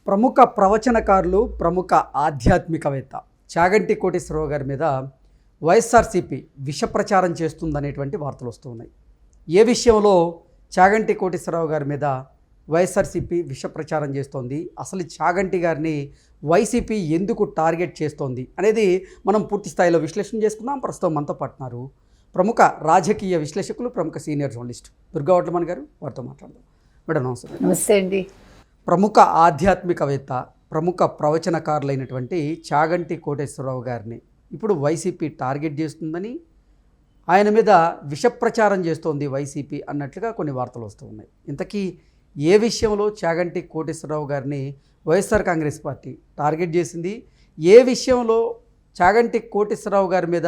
ప్రముఖ ప్రవచనకారులు, ప్రముఖ ఆధ్యాత్మికవేత్త చాగంటి కోటేశ్వరరావు గారి మీద వైఎస్ఆర్సీపీ విష ప్రచారం చేస్తుందనేటువంటి వార్తలు వస్తూ ఉన్నాయి. ఏ విషయంలో చాగంటి కోటేశ్వరరావు గారి మీద వైఎస్ఆర్సీపీ విష ప్రచారం చేస్తోంది, అసలు చాగంటి గారిని వైసీపీ ఎందుకు టార్గెట్ చేస్తోంది అనేది మనం పూర్తి స్థాయిలో విశ్లేషణ చేసుకుందాం. ప్రస్తుతం మనతో పాటున్నారు ప్రముఖ రాజకీయ విశ్లేషకులు, ప్రముఖ సీనియర్ జర్నలిస్ట్ దుర్గా వడ్లమన్ గారు. వారితో మాట్లాడదాం. మేడం నమస్తే. నమస్తే అండి. ప్రముఖ ఆధ్యాత్మికవేత్త, ప్రముఖ ప్రవచనకారులైనటువంటి చాగంటి కోటేశ్వరరావు గారిని ఇప్పుడు వైసీపీ టార్గెట్ చేస్తుందని, ఆయన మీద విషప్రచారం చేస్తోంది వైసీపీ అన్నట్లుగా కొన్ని వార్తలు వస్తూ ఉన్నాయి. ఇంతకీ ఏ విషయంలో చాగంటి కోటేశ్వరరావు గారిని వైఎస్ఆర్ కాంగ్రెస్ పార్టీ టార్గెట్ చేసింది, ఏ విషయంలో చాగంటి కోటేశ్వరరావు గారి మీద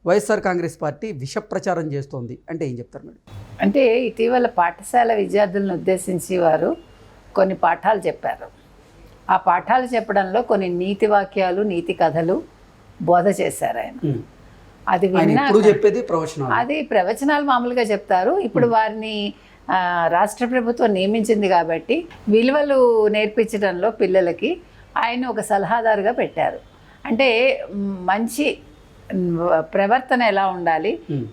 వైఎస్ఆర్ కాంగ్రెస్ పార్టీ విషప్రచారం చేస్తోంది అంటే ఏం చెప్తారు మేడం? అంటే ఇటీవల పాఠశాల విద్యార్థులను ఉద్దేశించి వారు కొన్ని పాఠాలు చెప్పారు. ఆ పాఠాలు చెప్పడంలో కొన్ని నీతి వాక్యాలు, నీతి కథలు బోధ చేశారు ఆయన. అది చెప్పేది ప్రవచనాలు, అది ప్రవచనాలు మామూలుగా చెప్తారు. ఇప్పుడు వారిని రాష్ట్ర ప్రభుత్వం నియమించింది కాబట్టి విలువలు నేర్పించడంలో పిల్లలకి ఆయన ఒక సలహాదారుగా పెట్టారు. అంటే మంచి ప్రవర్తన ఎలా ఉండాలి,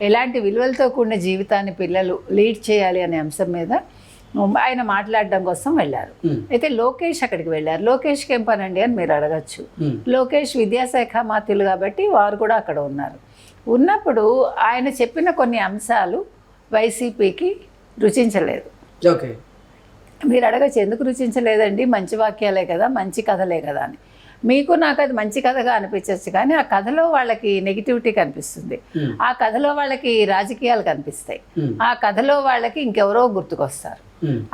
ఎలాంటి విలువలతో కూడిన జీవితాన్ని పిల్లలు లీడ్ చేయాలి అనే అంశం మీద ఆయన మాట్లాడడం కోసం వెళ్ళారు. అయితే లోకేష్ అక్కడికి వెళ్ళారు. లోకేష్కి ఏం పనండి అని మీరు అడగచ్చు. లోకేష్ విద్యాశాఖ మంత్రులు కాబట్టి వారు కూడా అక్కడ ఉన్నారు. ఉన్నప్పుడు ఆయన చెప్పిన కొన్ని అంశాలు వైసీపీకి రుచించలేదు. ఓకే, మీరు అడగచ్చు ఎందుకు రుచించలేదండి, మంచి వాక్యాలే కదా, మంచి కథలే కదా అని. మీకు నాకు అది మంచి కథగా అనిపించవచ్చు, కానీ ఆ కథలో వాళ్ళకి నెగిటివిటీ కనిపిస్తుంది, ఆ కథలో వాళ్ళకి రాజకీయాలు కనిపిస్తాయి, ఆ కథలో వాళ్ళకి ఇంకెవరో గుర్తుకొస్తారు.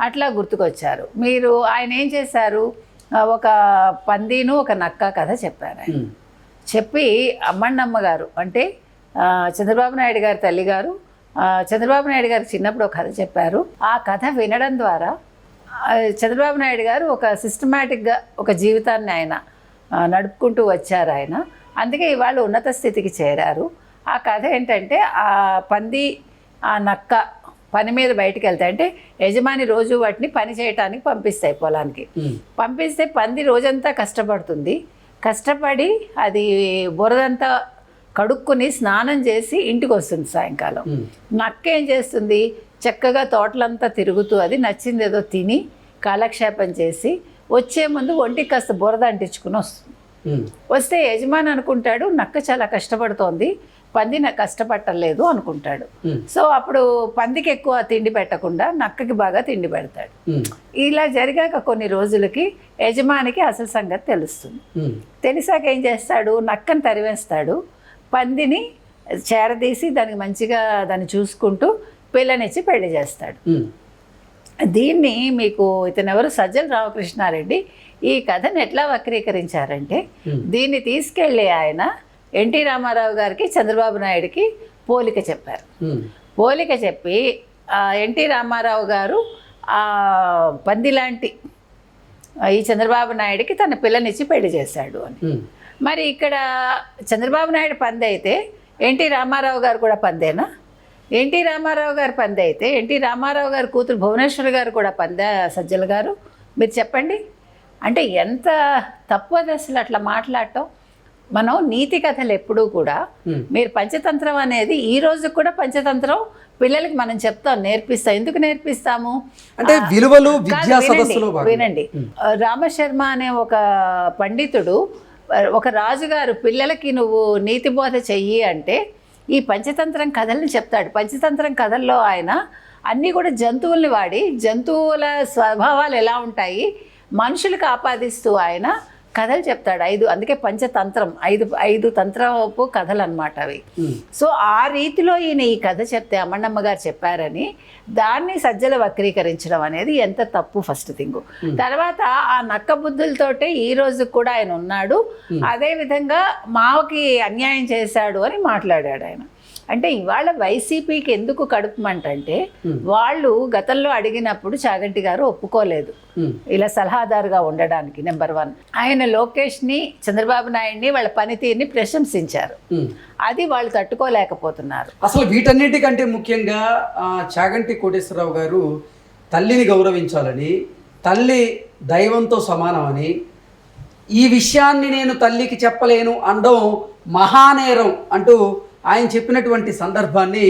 అట్లా గుర్తుకొచ్చారు. మీరు ఆయన ఏం చేశారు, ఒక పందిను ఒక నక్క కథ చెప్పారు. ఆయన చెప్పి అమ్మಣ್ಣమ్మ గారు అంటే చంద్రబాబు నాయుడు గారి తల్లి గారు, చంద్రబాబు నాయుడు గారు చిన్నప్పుడు ఒక కథ చెప్పారు. ఆ కథ వినడం ద్వారా చంద్రబాబు నాయుడు గారు ఒక సిస్టమేటిక్గా ఒక జీవితాన్ని ఆయన నడుపుకుంటూ వచ్చారు ఆయన. అందుకే ఇవాళ ఉన్నత స్థితికి చేరారు. ఆ కథ ఏంటంటే, ఆ పంది ఆ నక్క పని మీద బయటికి వెళ్తాయి. అంటే యజమాని రోజు వాటిని పని చేయటానికి పంపిస్తాయి పొలానికి. పంపిస్తే పంది రోజంతా కష్టపడుతుంది. కష్టపడి అది బురదంతా కడుక్కుని స్నానం చేసి ఇంటికి వస్తుంది సాయంకాలం. నక్క ఏం చేస్తుంది, చక్కగా తోటలంతా తిరుగుతూ అది నచ్చింది ఏదో తిని కాలక్షేపం చేసి వచ్చే ముందు ఒంటికి కాస్త బురద అంటించుకుని వస్తుంది. వస్తే యజమాని అనుకుంటాడు నక్క చాలా కష్టపడుతోంది, పంది నాకు కష్టపట్టలేదు అనుకుంటాడు. సో అప్పుడు పందికి ఎక్కువ తిండి పెట్టకుండా నక్కకి బాగా తిండి పెడతాడు. ఇలా జరిగాక కొన్ని రోజులకి యజమానికి అసలు సంగతి తెలుస్తుంది. తెలిసాక ఏం చేస్తాడు, నక్కని తరివేస్తాడు, పందిని చేరదీసి దానికి మంచిగా దాన్ని చూసుకుంటూ పిల్లనిచ్చి పెళ్లి చేస్తాడు. దీన్ని మీకు ఇతనెవరు సజ్జల రామకృష్ణారెడ్డి ఈ కథను ఎట్లా వక్రీకరించారంటే, దీన్ని తీసుకెళ్ళి ఆయన ఎన్టీ రామారావు గారికి, చంద్రబాబు నాయుడికి పోలిక చెప్పారు. పోలిక చెప్పి ఎన్టీ రామారావు గారు పంది లాంటి ఈ చంద్రబాబు నాయుడికి తన పిల్లనిచ్చి పెళ్లి చేశాడు అని. మరి ఇక్కడ చంద్రబాబు నాయుడు పంది అయితే ఎన్టీ రామారావు గారు కూడా పందేనా? ఎన్టీ రామారావు గారు పంది అయితే ఎన్టీ రామారావు గారు కూతురు భువనేశ్వర్ గారు కూడా పందా సజ్జల గారు? మీరు చెప్పండి. అంటే ఎంత తప్పు అది అసలు అట్లా మాట్లాడటం. మనం నీతి కథలు ఎప్పుడూ కూడా, మీరు పంచతంత్రం అనేది ఈ రోజు కూడా పంచతంత్రం పిల్లలకి మనం చెప్తాం, నేర్పిస్తాం. ఎందుకు నేర్పిస్తాము అంటే విలువలు, విద్యా సదస్సులు. వినండి, రామశర్మ అనే ఒక పండితుడు ఒక రాజుగారు పిల్లలకి నువ్వు నీతి బోధ చెయ్యి అంటే ఈ పంచతంత్రం కథల్ని చెప్తాడు. పంచతంత్రం కథల్లో ఆయన అన్నీ కూడా జంతువుల్ని వాడి జంతువుల స్వభావాలు ఎలా ఉంటాయి మనుషులకు ఆపాదిస్తూ ఆయన కథలు చెప్తాడు. అందుకే పంచతంత్రం, ఐదు తంత్రపు కథలు అన్నమాట అవి. సో ఆ రీతిలో ఈయన ఈ కథ చెప్తే అమ్మಣ್ಣమ్మ గారు చెప్పారని దాన్ని సజ్జల వక్రీకరించడం అనేది ఎంత తప్పు ఫస్ట్ థింగ్. తర్వాత ఆ నక్క బుద్ధులతోటే ఈ రోజు కూడా ఆయన ఉన్నాడు. అదేవిధంగా మావకి అన్యాయం చేశాడు అని మాట్లాడాడు ఆయన. అంటే ఇవాళ వైసీపీకి ఎందుకు కడుపుమంటే, వాళ్ళు గతంలో అడిగినప్పుడు చాగంటి గారు ఒప్పుకోలేదు ఇలా సలహాదారుగా ఉండడానికి. నెంబర్ 1, ఆయన లోకేష్ని, చంద్రబాబు నాయుడిని, వాళ్ళ పనితీరుని ప్రశంసించారు. అది వాళ్ళు తట్టుకోలేకపోతున్నారు. అసలు వీటన్నిటికంటే ముఖ్యంగా చాగంటి కోటేశ్వరరావు గారు తల్లిని గౌరవించాలని, తల్లి దైవంతో సమానమని, ఈ విషయాన్ని నేను తల్లికి చెప్పలేను అనడం మహానేరం అంటూ ఆయన చెప్పినటువంటి సందర్భాన్ని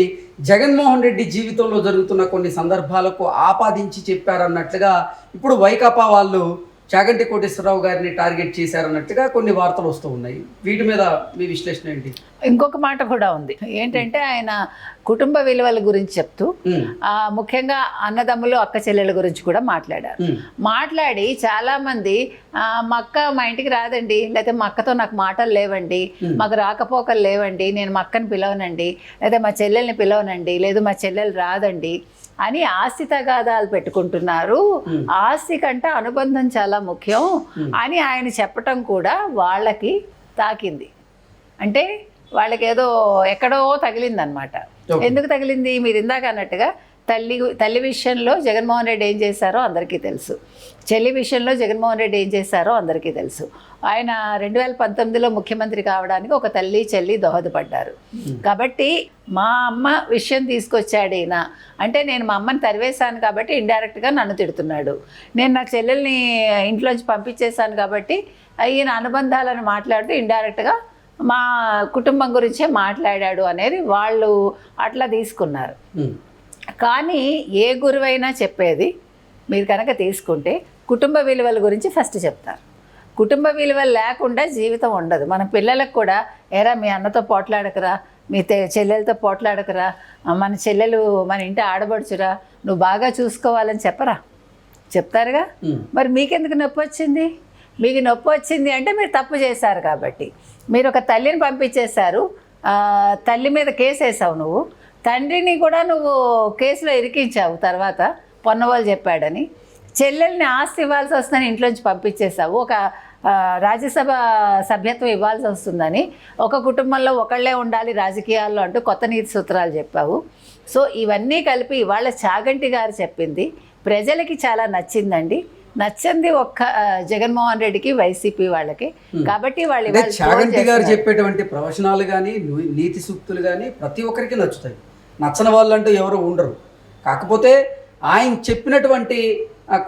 జగన్మోహన్ రెడ్డి జీవితంలో జరుగుతున్న కొన్ని సందర్భాలకు ఆపాదించి చెప్పారన్నట్లుగా ఇప్పుడు వైకాపా వాళ్ళు చాగంటి కోటేశ్వరరావు గారిని టార్గెట్ చేశారన్నట్టుగా కొన్ని వార్తలు వస్తూ ఉన్నాయి. వీటి మీద మీ విశ్లేషణ ఏంటి? ఇంకొక మాట కూడా ఉంది. ఏంటంటే ఆయన కుటుంబ విలువల గురించి చెప్తూ ముఖ్యంగా అన్నదమ్ములు అక్క చెల్లెల గురించి కూడా మాట్లాడారు. మాట్లాడి చాలా మంది మా అక్క మా ఇంటికి రాదండి, లేకపోతే మా అక్కతో నాకు మాటలు లేవండి, మాకు రాకపోకలు లేవండి, నేను మా అక్కని పిలవనండి, లేదా మా చెల్లెల్ని పిలవనండి, లేదు మా చెల్లెలు రాదండి అని ఆస్తి తగాదాలు పెట్టుకుంటున్నారు. ఆస్తి కంటే అనుబంధం చాలా ముఖ్యం అని ఆయన చెప్పటం కూడా వాళ్ళకి తాకింది. అంటే వాళ్ళకి ఏదో ఎక్కడో తగిలిందనమాట. ఎందుకు తగిలింది? మీరు ఇందాక అన్నట్టుగా తల్లి విషయంలో జగన్మోహన్ రెడ్డి ఏం చేశారో అందరికీ తెలుసు, చెల్లి విషయంలో జగన్మోహన్ రెడ్డి ఏం చేశారో అందరికీ తెలుసు. ఆయన 2019లో ముఖ్యమంత్రి కావడానికి ఒక తల్లి చెల్లి దోహదపడ్డారు. కాబట్టి మా అమ్మ విషయం తీసుకొచ్చాడు ఈయన అంటే, నేను మా అమ్మని తరివేశాను కాబట్టి ఇండైరెక్ట్గా నన్ను తిడుతున్నాడు, నేను నా చెల్లెల్ని ఇంట్లోంచి పంపించేశాను కాబట్టి ఈయన అనుబంధాలను మాట్లాడుతూ ఇండైరెక్ట్గా మా కుటుంబం గురించే మాట్లాడాడు అనేది వాళ్ళు అట్లా తీసుకున్నారు. కానీ ఏ గురువైనా చెప్పేది మీరు కనుక తీసుకుంటే కుటుంబ విలువల గురించి ఫస్ట్ చెప్తారు. కుటుంబ విలువలు లేకుండా జీవితం ఉండదు. మన పిల్లలకు కూడా ఎరా మీ అన్నతో పోట్లాడకురా, మీ చెల్లెలతో పోట్లాడకురా, మన చెల్లెలు మన ఇంటి ఆడబడుచురా, నువ్వు బాగా చూసుకోవాలని చెప్పరా? చెప్తారుగా. మరి మీకెందుకు నొప్పి వచ్చింది? మీకు నొప్పి వచ్చింది అంటే మీరు తప్పు చేశారు కాబట్టి. మీరు ఒక తల్లిని పంపించేశారు, తల్లి మీద కేసు వేసావు, నువ్వు తండ్రిని కూడా నువ్వు కేసులో ఇరికించావు, తర్వాత పొన్నవాళ్ళు చెప్పాడని. చెల్లెల్ని ఆస్తి ఇవ్వాల్సి వస్తుందని ఇంట్లోంచి పంపించేసావు, ఒక రాజ్యసభ సభ్యత్వం ఇవ్వాల్సి వస్తుందని, ఒక కుటుంబంలో ఒకళ్ళే ఉండాలి రాజకీయాల్లో అంటూ కొత్త నీతి సూత్రాలు చెప్పావు. సో ఇవన్నీ కలిపి ఇవాళ చాగంటి గారు చెప్పింది ప్రజలకి చాలా నచ్చిందండి. నచ్చింది ఒక్క జగన్మోహన్ రెడ్డికి, వైసీపీ వాళ్ళకి. కాబట్టి వాళ్ళు చాగంటి గారు చెప్పేటువంటి ప్రవచనాలు కానీ నీతి సూక్తులు కానీ ప్రతి ఒక్కరికి నచ్చుతాయి. నచ్చని వాళ్ళు అంటూ ఎవరు ఉండరు. కాకపోతే ఆయన చెప్పినటువంటి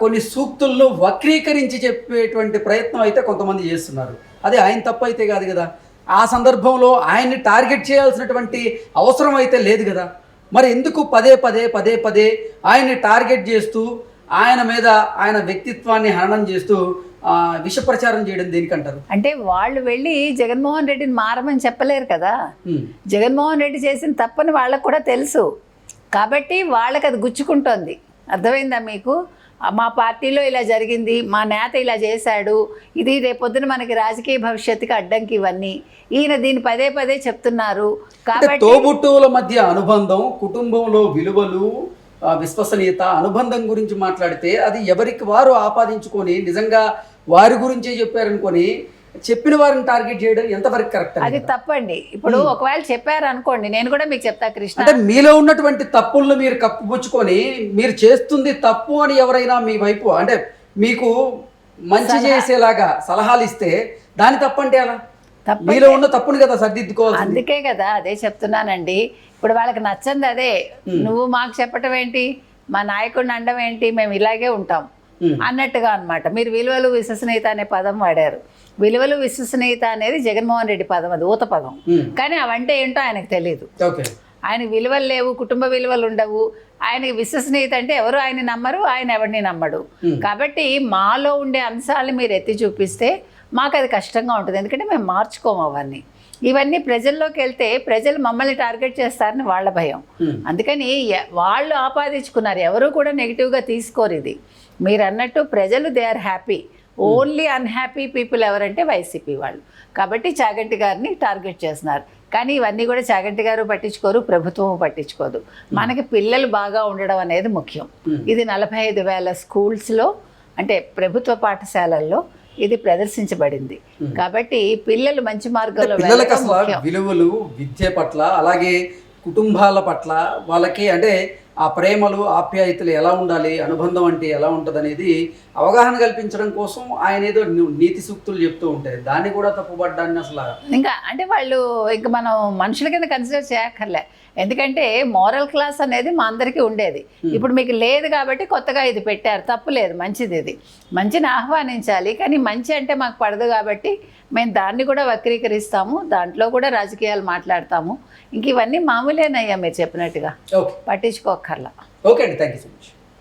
కొన్ని సూక్తులను వక్రీకరించి చెప్పేటువంటి ప్రయత్నం అయితే కొంతమంది చేస్తున్నారు. అది ఆయన తప్పు అయితే కాదు కదా. ఆ సందర్భంలో ఆయన్ని టార్గెట్ చేయాల్సినటువంటి అవసరం అయితే లేదు కదా. మరి ఎందుకు పదే పదే ఆయన్ని టార్గెట్ చేస్తూ ఆయన మీద ఆయన వ్యక్తిత్వాన్ని హననం చేస్తూ విష ప్రచారం చేయడం దేనికంటారు? అంటే వాళ్ళు వెళ్ళి జగన్మోహన్ రెడ్డిని మారమని చెప్పలేరు కదా. జగన్మోహన్ రెడ్డి చేసిన తప్పని వాళ్ళకు కూడా తెలుసు కాబట్టి వాళ్ళకి అది గుచ్చుకుంటోంది. అర్థమైందా మీకు? మా పార్టీలో ఇలా జరిగింది, మా నేత ఇలా చేశాడు, ఇది రేపొద్దున మనకి రాజకీయ భవిష్యత్తుకి అడ్డంకి, ఇవన్నీ ఈయన దీన్ని పదే చెప్తున్నారు. కాబట్టి తోబుట్టువుల మధ్య అనుబంధం, కుటుంబంలో విలువలు, విశ్వసనీయత, అనుబంధం గురించి మాట్లాడితే అది ఎవరికి వారు ఆపాదించుకొని నిజంగా వారి గురించే చెప్పారనుకొని చెప్పిన వారిని టార్గెట్ చేయడం ఎంతవరకు కరెక్ట్? అది తప్పండి. ఇప్పుడు ఒకవేళ చెప్పారు అనుకోండి, నేను కూడా మీకు చెప్తా కృష్ణ, అంటే మీలో ఉన్నటువంటి తప్పులను మీరు కప్పుపుచ్చుకొని మీరు చేస్తుంది తప్పు అని ఎవరైనా మీ వైపు అంటే మీకు మంచి చేసేలాగా సలహాలు ఇస్తే దాని తప్పంటే అలా మీలో ఉన్న తప్పుని కదా సర్దిద్దుకోవాలి. అందుకే కదా అదే చెప్తున్నానండి. ఇప్పుడు వాళ్ళకి నచ్చంది అదే. నువ్వు మాకు చెప్పటం ఏంటి, మా నాయకుడిని అనడం ఏంటి, మేము ఇలాగే ఉంటాం అన్నట్టుగా అన్నమాట. మీరు విలువలు విశ్వసనీయత అనే పదం వాడారు. విలువలు విశ్వసనీయత అనేది జగన్మోహన్ రెడ్డి పదం, అది ఊత పదం. కానీ అవంటే ఏంటో ఆయనకు తెలియదు. ఆయనకి విలువలు లేవు, కుటుంబ విలువలు ఉండవు. ఆయనకి విశ్వసనీయత అంటే ఎవరు ఆయన నమ్మరు, ఆయన ఎవరిని నమ్మడు. కాబట్టి మాలో ఉండే అంశాలను మీరు ఎత్తి చూపిస్తే మాకు అది కష్టంగా ఉంటుంది. ఎందుకంటే మేము మార్చుకోము అవన్నీ. ఇవన్నీ ప్రజల్లోకి వెళ్తే ప్రజలు మమ్మల్ని టార్గెట్ చేస్తారని వాళ్ళ భయం. అందుకని వాళ్ళు ఆపాదించుకున్నారు, ఎవరు కూడా నెగిటివ్గా తీసుకోరు. ఇది మీరు అన్నట్టు ప్రజలు they are happy. Only unhappy people ఎవరంటే వైసీపీ వాళ్ళు. కాబట్టి చాగంటి గారిని టార్గెట్ చేస్తున్నారు. కానీ ఇవన్నీ కూడా చాగంటి గారు పట్టించుకోరు, ప్రభుత్వం పట్టించుకోదు. మనకి పిల్లలు బాగా ఉండడం అనేది ముఖ్యం. ఇది 45,000 స్కూల్స్లో అంటే ప్రభుత్వ పాఠశాలల్లో ఇది ప్రదర్శించబడింది. కాబట్టి పిల్లలు మంచి మార్గంలో విలువలు, విద్య పట్ల, అలాగే కుటుంబాల పట్ల వాళ్ళకి అంటే ఆ ప్రేమలు ఆప్యాయతలు ఎలా ఉండాలి, అనుబంధం అంటే ఎలా ఉంటుంది అనేది అవగాహన కల్పించడం కోసం ఆయన ఏదో నీతి సూక్తులు చెప్తూ ఉంటాయి. దాన్ని కూడా తప్పుపడ్డాన్ని అసలు ఇంకా అంటే వాళ్ళు ఇంకా మనం మనుషుల కింద కన్సిడర్ చేయక్కర్లే. ఎందుకంటే మోరల్ క్లాస్ అనేది మా అందరికీ ఉండేది. ఇప్పుడు మీకు లేదు కాబట్టి కొత్తగా ఇది పెట్టారు, తప్పు లేదు, మంచిది. ఇది మంచిని ఆహ్వానించాలి, కానీ మంచి అంటే మాకు పడదు కాబట్టి మేము దాన్ని కూడా వక్రీకరిస్తాము, దాంట్లో కూడా రాజకీయాలు మాట్లాడతాము. ఇంక ఇవన్నీ మామూలేనయ్యా మీరు చెప్పినట్టుగా, ఓకే పట్టించుకోక్కర్లా. ఓకే అండి, థ్యాంక్ యూ సో మచ్.